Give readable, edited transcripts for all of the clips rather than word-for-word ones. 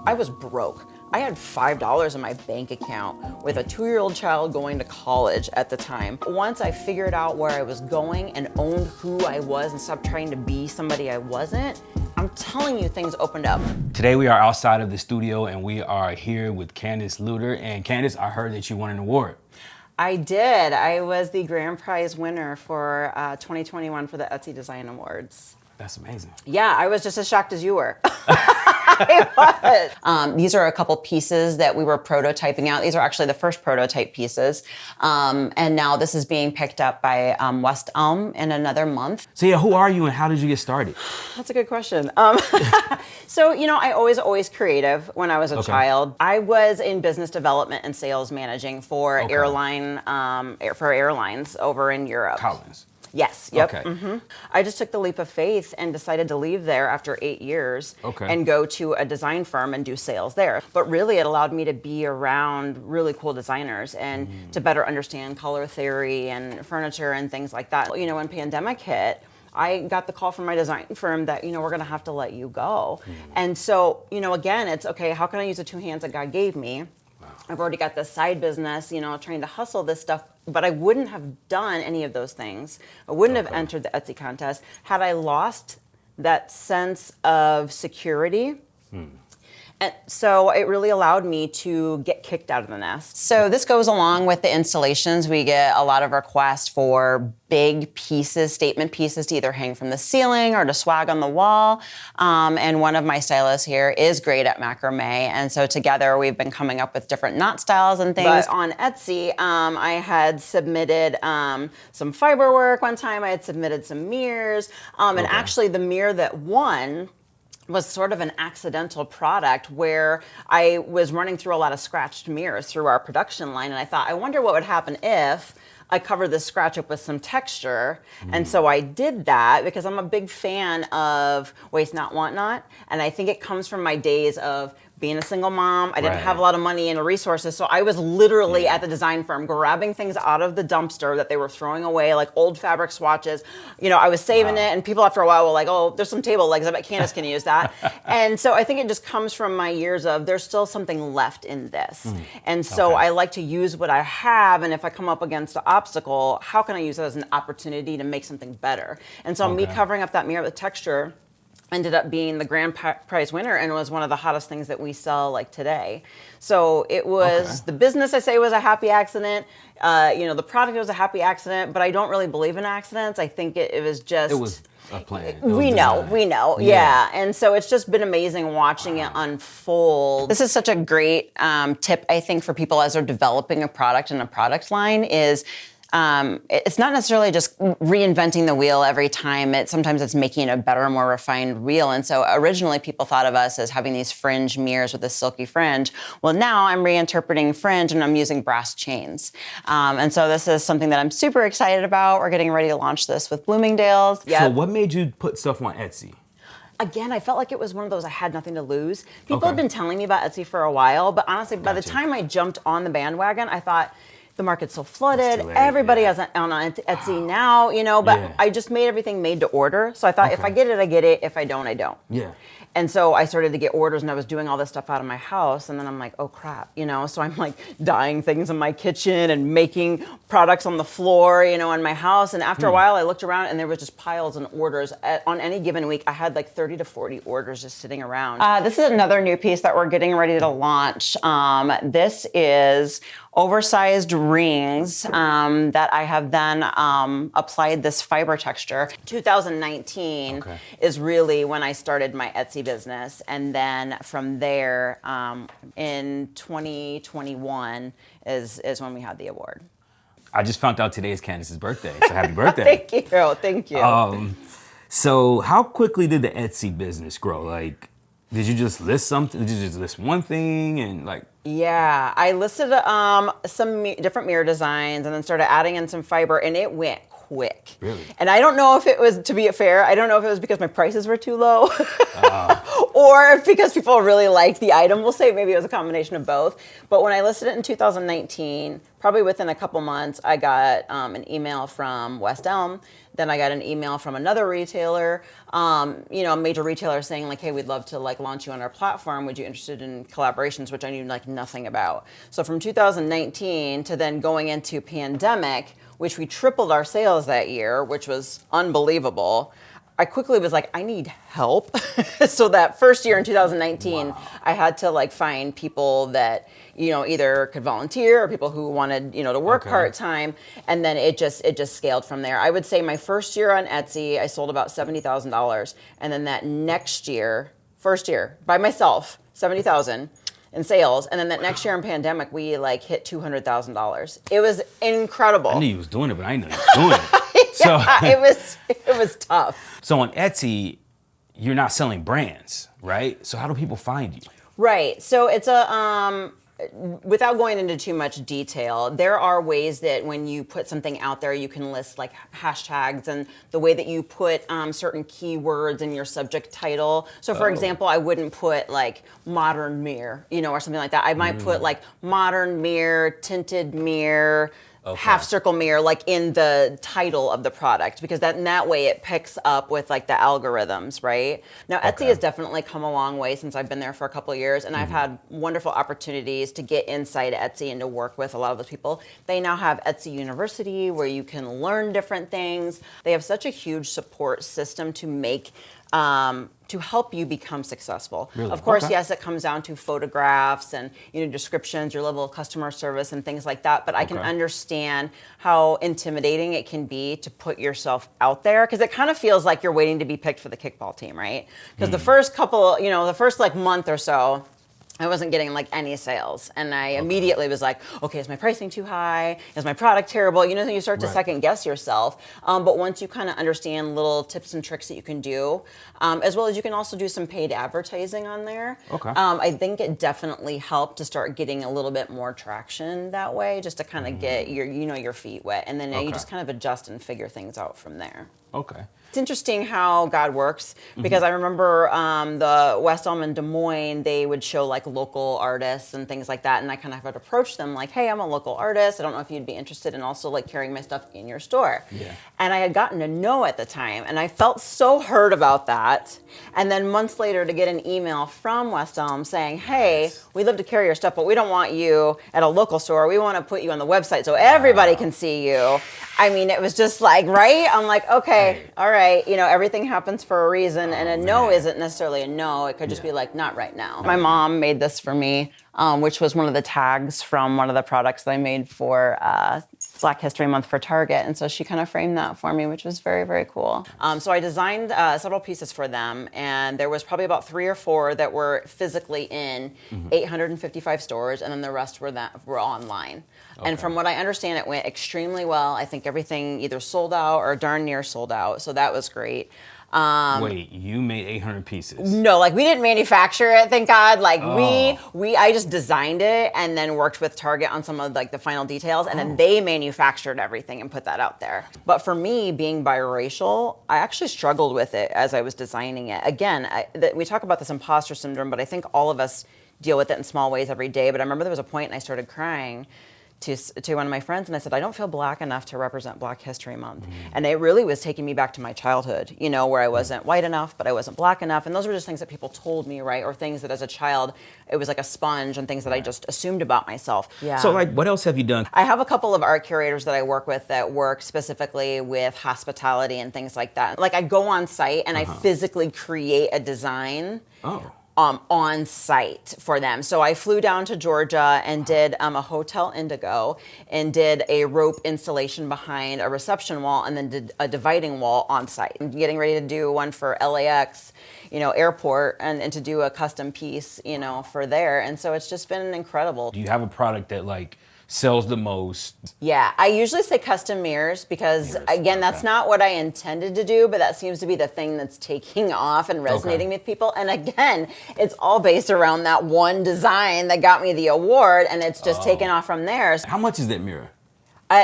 I was broke. I had $5 in my bank account with a 2-year-old child going to college at the time. Once I figured out where I was going and owned who I was and stopped trying to be somebody I wasn't, I'm telling you, things opened up. Today we are outside of the studio and we are here with Candice Luter. And Candice, I heard that you won an award. I did. I was the grand prize winner for 2021 for the Etsy Design Awards. That's amazing. Yeah, I was just as shocked as you were. I was. These are a couple pieces that we were prototyping out. These are actually the first prototype pieces. And now this is being picked up by West Elm in another month. So yeah, who are you and how did you get started? That's a good question. So, you know, I always creative when I was a child. I was in business development and sales managing for airlines over in Europe. Collins. Yes. Yep. Okay. Mm-hmm. I just took the leap of faith and decided to leave there after 8 years and go to a design firm and do sales there. But really, it allowed me to be around really cool designers and to better understand color theory and furniture and things like that. You know, when pandemic hit, I got the call from my design firm that, you know, we're going to have to let you go. And so, you know, again, it's okay, how can I use the two hands that God gave me? I've already got this side business, you know, trying to hustle this stuff, but I wouldn't have done any of those things. I wouldn't have entered the Etsy contest had I lost that sense of security. And so it really allowed me to get kicked out of the nest. So this goes along with the installations. We get a lot of requests for big pieces, statement pieces to either hang from the ceiling or to swag on the wall. And one of my stylists here is great at macrame. And so together we've been coming up with different knot styles and things. But on Etsy, I had submitted some fiber work one time. I had submitted some mirrors. And actually the mirror that won was sort of an accidental product where I was running through a lot of scratched mirrors through our production line, and I thought, I wonder what would happen if I covered this scratch up with some texture. And so I did that because I'm a big fan of waste not, want not, and I think it comes from my days of being a single mom. I didn't have a lot of money and resources, so I was literally at the design firm grabbing things out of the dumpster that they were throwing away, like old fabric swatches. You know, I was saving it, and people after a while were like, oh, there's some table legs, I bet Candice can use that. And so I think it just comes from my years of there's still something left in this. And so I like to use what I have, and if I come up against an obstacle, how can I use it as an opportunity to make something better? And so me covering up that mirror with texture ended up being the grand prize winner and was one of the hottest things that we sell like today. So it was the business, I say, was a happy accident. You know, the product was a happy accident, but I don't really believe in accidents. I think it was just... It was a plan. We know. Yeah. And so it's just been amazing watching it unfold. This is such a great tip, I think, for people as they're developing a product and a product line is it's not necessarily just reinventing the wheel every time. Sometimes it's making a better, more refined wheel. And so originally people thought of us as having these fringe mirrors with a silky fringe. Well, now I'm reinterpreting fringe and I'm using brass chains. And so this is something that I'm super excited about. We're getting ready to launch this with Bloomingdale's. So what made you put stuff on Etsy? Again, I felt like it was one of those I had nothing to lose. People have been telling me about Etsy for a while, but honestly, by the time I jumped on the bandwagon, I thought, the market's so flooded. Everybody has on Etsy now, you know, but I just made everything made to order. So I thought if I get it, I get it. If I don't, I don't. And so I started to get orders and I was doing all this stuff out of my house. And then I'm like, oh crap, you know? So I'm like dyeing things in my kitchen and making products on the floor, you know, in my house. And after a while I looked around and there was just piles and orders. On any given week, I had like 30 to 40 orders just sitting around. This is another new piece that we're getting ready to launch. This is oversized rings that I have then applied this fiber texture. 2019 is really when I started my Etsy business. And then from there, in 2021 is when we had the award. I just found out today is Candice's birthday, so happy birthday. Thank you. So how quickly did the Etsy business grow? Like, did you just list something? Did you just list one thing and like? Yeah, I listed some different mirror designs and then started adding in some fiber, and it went quick. Really? And I don't know if it was, to be fair, I don't know if it was because my prices were too low or if because people really liked the item. We'll say maybe it was a combination of both. But when I listed it in 2019, probably within a couple months, I got an email from West Elm Then I got an email from another retailer, a major retailer saying like, hey, we'd love to like launch you on our platform. Would you interested in collaborations, which I knew like nothing about. So from 2019 to then going into pandemic, which we tripled our sales that year, which was unbelievable. I quickly was like, I need help. So that first year in 2019, I had to like find people that, either could volunteer or people who wanted, to work part-time. And then it just scaled from there. I would say my first year on Etsy, I sold about $70,000. And then that next year, first year by myself, $70,000 in sales. And then that next year in pandemic, we like hit $200,000. It was incredible. I knew he was doing it, but I didn't know he was doing it. It was tough. So on Etsy, you're not selling brands, right? So how do people find you? Right. So it's without going into too much detail, there are ways that when you put something out there, you can list like hashtags and the way that you put certain keywords in your subject title. So for example, I wouldn't put like modern mirror, or something like that. I might put like modern mirror, tinted mirror, half circle mirror, like in the title of the product, because in that way it picks up with like the algorithms, right? Now Etsy has definitely come a long way since I've been there for a couple of years, and I've had wonderful opportunities to get inside Etsy and to work with a lot of those people. They now have Etsy University where you can learn different things. They have such a huge support system to make to help you become successful. Really? Of course, yes, it comes down to photographs and descriptions, your level of customer service and things like that. But I can understand how intimidating it can be to put yourself out there, because it kind of feels like you're waiting to be picked for the kickball team, right? Because the first couple, the first like month or so, I wasn't getting like any sales, and I immediately was like, okay, is my pricing too high? Is my product terrible? You start to second guess yourself. But once you kind of understand little tips and tricks that you can do, as well as you can also do some paid advertising on there. I think it definitely helped to start getting a little bit more traction that way, just to kind of get your feet wet, and then you just kind of adjust and figure things out from there. It's interesting how God works, because I remember the West Elm in Des Moines, they would show like local artists and things like that, and I kind of had approached them like, hey, I'm a local artist. I don't know if you'd be interested in also like carrying my stuff in your store. And I had gotten a no at the time, and I felt so hurt about that. And then months later to get an email from West Elm saying, hey, we'd love to carry your stuff, but we don't want you at a local store. We want to put you on the website so everybody can see you. I mean, it was just like, right? I'm like, okay, all right. Everything happens for a reason, and a no isn't necessarily a no. It could just be like, not right now. My mom made this for me, which was one of the tags from one of the products that I made for Black History Month for Target. And so she kind of framed that for me, which was very, very cool. So I designed several pieces for them, and there was probably about 3 or 4 that were physically in 855 stores, and then the rest were online. And from what I understand, it went extremely well. I think everything either sold out or darn near sold out, so that was great. Wait, you made 800 pieces? No, like we didn't manufacture it, thank God. Like I just designed it and then worked with Target on some of like the final details, and then they manufactured everything and put that out there. But for me, being biracial, I actually struggled with it as I was designing it. Again, we talk about this imposter syndrome, but I think all of us deal with it in small ways every day. But I remember there was a point and I started crying to one of my friends, and I said, I don't feel Black enough to represent Black History Month. And it really was taking me back to my childhood, where I wasn't white enough, but I wasn't Black enough. And those were just things that people told me, right? Or things that as a child, it was like a sponge, and things that I just assumed about myself. So like, what else have you done? I have a couple of art curators that I work with that work specifically with hospitality and things like that. Like I go on site and I physically create a design. On site for them. So I flew down to Georgia and did a Hotel Indigo and did a rope installation behind a reception wall, and then did a dividing wall on site. I'm getting ready to do one for LAX, airport, and to do a custom piece, for there. And so it's just been incredible. Do you have a product that like sells the most? Yeah, I usually say custom mirrors because, again, that's not what I intended to do, but that seems to be the thing that's taking off and resonating with people. And again, it's all based around that one design that got me the award, and it's just taken off from there. How much is that mirror?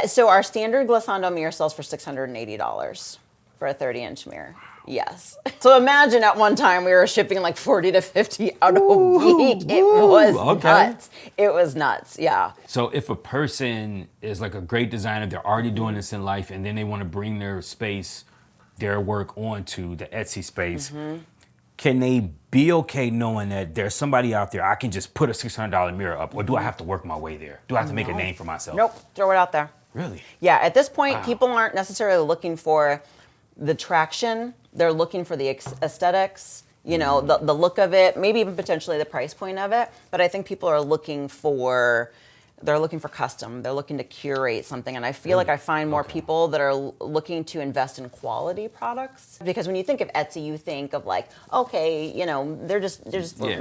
So our standard glissando mirror sells for $680 for a 30-inch mirror. Yes. So imagine at one time we were shipping like 40 to 50 out of a week. It was nuts. It was nuts, yeah. So if a person is like a great designer, they're already doing this in life, and then they want to bring their space their work onto the Etsy space, can they be okay knowing that there's somebody out there I can just put a $600 mirror up, or do I have to work my way there? Do I have to make a name for myself? Nope, throw it out there. Really? Yeah, at this point, people aren't necessarily looking for the traction. They're looking for the aesthetics, you know, the look of it, maybe even potentially the price point of it. But I think people are looking for custom. They're looking to curate something. And I feel like I find more people that are looking to invest in quality products. Because when you think of Etsy, you think of like, okay, you know, they're just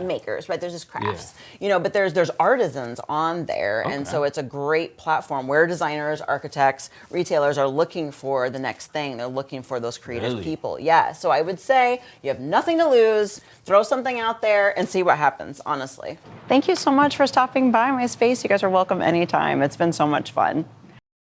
makers, right? There's just crafts, you know, but there's artisans on there. Okay. And so it's a great platform where designers, architects, retailers are looking for the next thing. They're looking for those creative people. Yeah. So I would say you have nothing to lose. Throw something out there and see what happens, honestly. Thank you so much for stopping by my space. You guys are welcome anytime. It's been so much fun.